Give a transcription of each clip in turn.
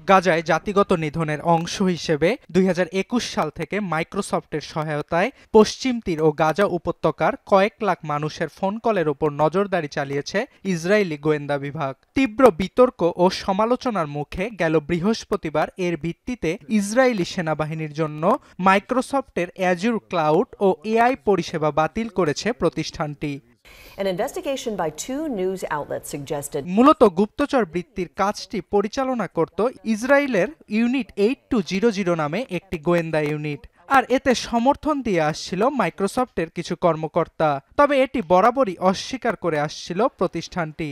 গাজায় জাতিগত নিধনের অংশ হিসেবে 2021 সাল থেকে মাইক্রোসফটের সহায়তায় পশ্চিম তীর ও গাজা উপত্যকার কয়েক লাখ মানুষের ফোন কলের উপর নজরদারি চালিয়েছে ইসরায়েলি গোয়েন্দা বিভাগ। তীব্র বিতর্ক ও সমালোচনার মুখে গেল বৃহস্পতিবার এর ভিত্তিতে ইসরায়েলি সেনাবাহিনীর জন্য মাইক্রোসফটের অ্যাজুর ক্লাউড ও এআই পরিষেবা বাতিল করেছে প্রতিষ্ঠানটি। An investigation by two news outlets suggested মূলত গুপ্তচর বৃত্তির কাজটি পরিচালনা করত ইসরায়েলের ইউনিট 8200 নামে একটি গোয়েন্দা ইউনিট, আর এতে সমর্থন দিয়ে আসছিল মাইক্রোসফটের কিছু কর্মকর্তা। তবে এটি বরাবরই অস্বীকার করে আসছিল প্রতিষ্ঠানটি।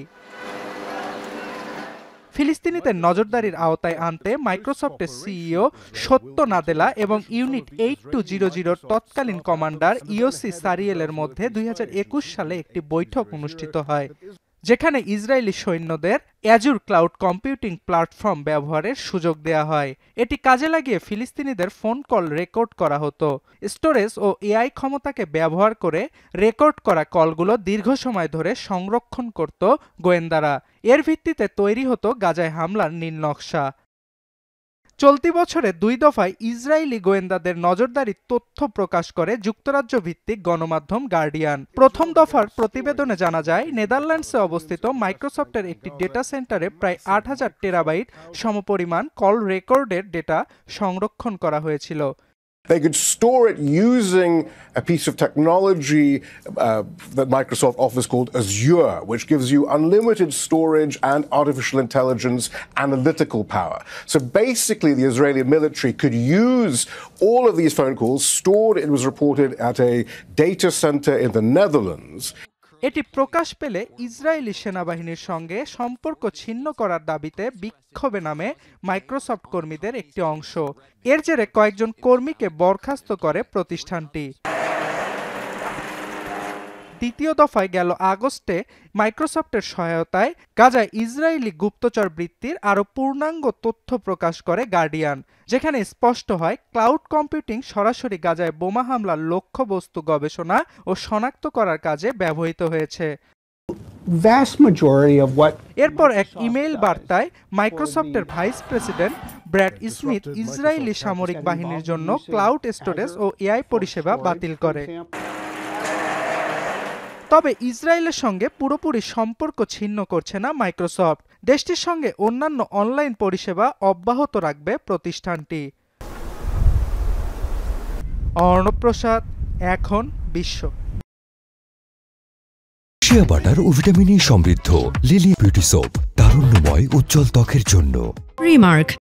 ফিলিস্তিনিদের নজরদারির আওতায় আনতে মাইক্রোসফটের সিইও সত্য নাদেলা এবং ইউনিট 8200 তৎকালীন কমান্ডার ইওসি সারিয়েলের মধ্যে 2021 সালে একটি বৈঠক অনুষ্ঠিত হয়, যেখানে ইসরায়েলি সৈন্যদের অ্যাজুর ক্লাউড কম্পিউটিং প্ল্যাটফর্ম ব্যবহারের সুযোগ দেয়া হয়। এটি কাজে লাগিয়ে ফিলিস্তিনিদের ফোন কল রেকর্ড করা হতো। স্টোরেজ ও এআই ক্ষমতাকে ব্যবহার করে রেকর্ড করা কলগুলো দীর্ঘ সময় ধরে সংরক্ষণ করত গোয়েন্দারা। এর ভিত্তিতে তৈরি হতো গাজায় হামলার নীল নকশা। চলতি বছরে 2 দফায় ইসরায়েলি গোয়েন্দাদের নজরদারির তথ্য প্রকাশ করে যুক্তরাজ্য ভিত্তিক গণমাধ্যম গার্ডিয়ান। প্রথম দফার প্রতিবেদনে জানা যায়, নেদারল্যান্ডসে অবস্থিত মাইক্রোসফটের একটি ডেটা সেন্টারে প্রায় 8000 টেরাবাইট সমপরিমাণ কল রেকর্ডের ডেটা সংরক্ষণ করা হয়েছিল। They could store it using a piece of technology that Microsoft offers called Azure, which gives you unlimited storage and artificial intelligence analytical power. So basically, the Israeli military could use all of these phone calls stored, it was reported, at a data center in the Netherlands. এটি প্রকাশ পেলে Israeli সেনাবাহিনীর সঙ্গে সম্পর্ক ছিন্ন করার দাবিতে বিক্ষোভে নামে মাইক্রোসফট কর্মীদের একটি অংশ। এর জেরে কয়েকজন কর্মীকে বরখাস্ত করে প্রতিষ্ঠানটি। দ্বিতীয় দফায় গেল আগস্টে মাইক্রোসফটের সহায়তায় গাজায় ইসরায়েলি গুপ্তচর বৃত্তির আরও পূর্ণাঙ্গ তথ্য প্রকাশ করে গার্ডিয়ান, যেখানে স্পষ্ট হয় ক্লাউড কম্পিউটিং সরাসরি গাজায় বোমা হামলার লক্ষ্যবস্তু গবেষণা ও শনাক্ত করার কাজে ব্যবহৃত হয়েছে। এরপর এক ইমেইল বার্তায় মাইক্রোসফটের vice president Brad Smith Israeli সামরিক বাহিনীর জন্য ক্লাউড স্টোরেজ ও এআই পরিষেবা বাতিল করে। তবে ইসরায়েলের সঙ্গে পুরোপুরি সম্পর্ক ছিন্ন করছে না মাইক্রোসফট। দেশটির সঙ্গে অন্যান্য অনলাইন পরিষেবা অব্যাহত রাখবে প্রতিষ্ঠানটি। অর্ণব প্রসাদ, এখন বিশ্ব। শিয়া বাটার ও ভিটামিন ই সমৃদ্ধ লিলি বিউটি সোপ, তারুণ্যময় উজ্জ্বল ত্বকের জন্য। রিমার্ক